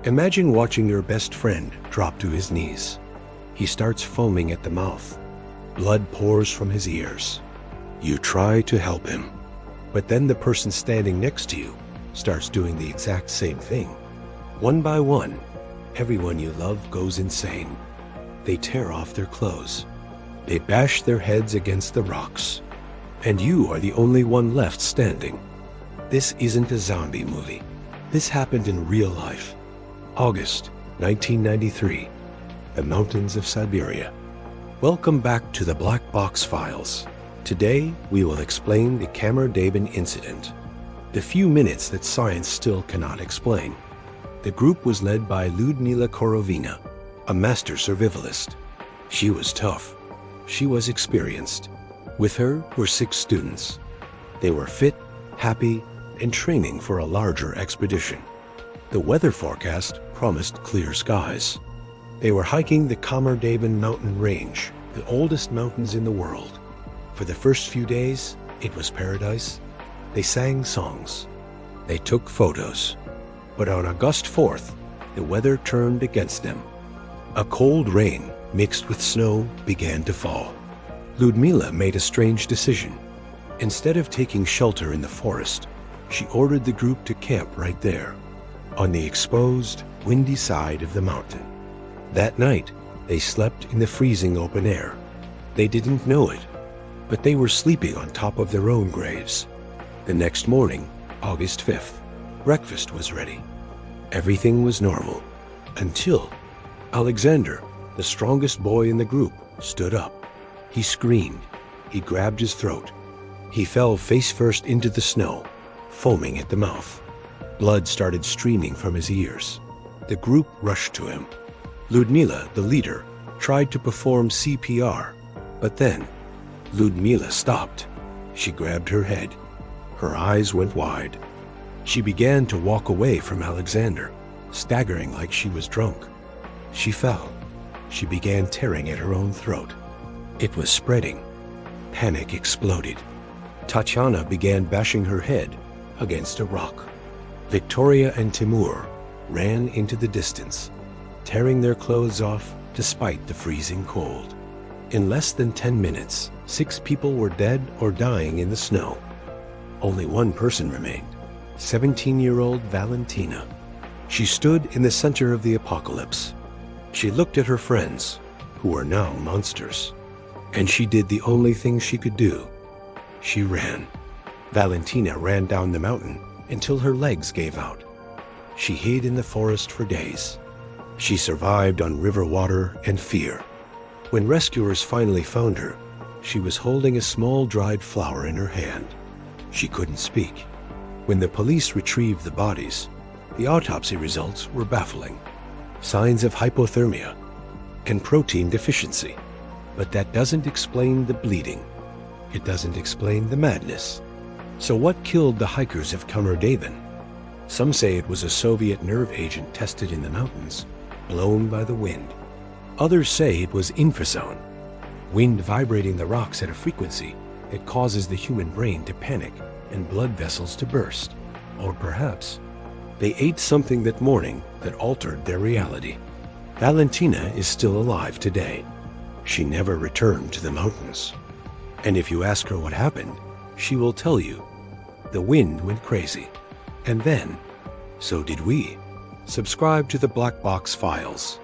Imagine watching your best friend drop to his knees. He starts foaming at the mouth. Blood pours from his ears. You try to help him, but then the person standing next to you starts doing the exact same thing. One by one, everyone you love goes insane. They tear off their clothes. They bash their heads against the rocks. And you are the only one left standing. This isn't a zombie movie. This happened in real life. August 1993, the mountains of Siberia. Welcome back to the Black Box Files. Today, we will explain the Khamar Daban Incident, the few minutes that science still cannot explain. The group was led by Lyudmila Korovina, a master survivalist. She was tough. She was experienced. With her were 6 students. They were fit, happy, and training for a larger expedition. The weather forecast promised clear skies. They were hiking the Khamar Daban mountain range, the oldest mountains in the world. For the first few days, it was paradise. They sang songs. They took photos. But on August 4th, the weather turned against them. A cold rain mixed with snow began to fall. Lyudmila made a strange decision. Instead of taking shelter in the forest, she ordered the group to camp right there, on the exposed, windy side of the mountain. That night, they slept in the freezing open air. They didn't know it, but they were sleeping on top of their own graves. The next morning, August 5th, breakfast was ready. Everything was normal, until Alexander, the strongest boy in the group, stood up. He screamed. He grabbed his throat. He fell face first into the snow, foaming at the mouth. Blood started streaming from his ears. The group rushed to him. Lyudmila, the leader, tried to perform CPR, but then Lyudmila stopped. She grabbed her head. Her eyes went wide. She began to walk away from Alexander, staggering like she was drunk. She fell. She began tearing at her own throat. It was spreading. Panic exploded. Tatiana began bashing her head against a rock. Victoria and Timur ran into the distance, tearing their clothes off despite the freezing cold. In less than 10 minutes, 6 people were dead or dying in the snow. Only one person remained, 17-year-old Valentina. She stood in the center of the apocalypse. She looked at her friends, who were now monsters, and she did the only thing she could do. She ran. Valentina ran down the mountain until her legs gave out. She hid in the forest for days. She survived on river water and fear. When rescuers finally found her, she was holding a small dried flower in her hand. She couldn't speak. When the police retrieved the bodies, the autopsy results were baffling. Signs of hypothermia and protein deficiency. But that doesn't explain the bleeding. It doesn't explain the madness. So what killed the hikers of Khamar Daban? Some say it was a Soviet nerve agent tested in the mountains, blown by the wind. Others say it was infrasound, wind vibrating the rocks at a frequency that causes the human brain to panic and blood vessels to burst. Or perhaps they ate something that morning that altered their reality. Valentina is still alive today. She never returned to the mountains. And if you ask her what happened, she will tell you. The wind went crazy. And then, so did we. Subscribe to the Black Box Files.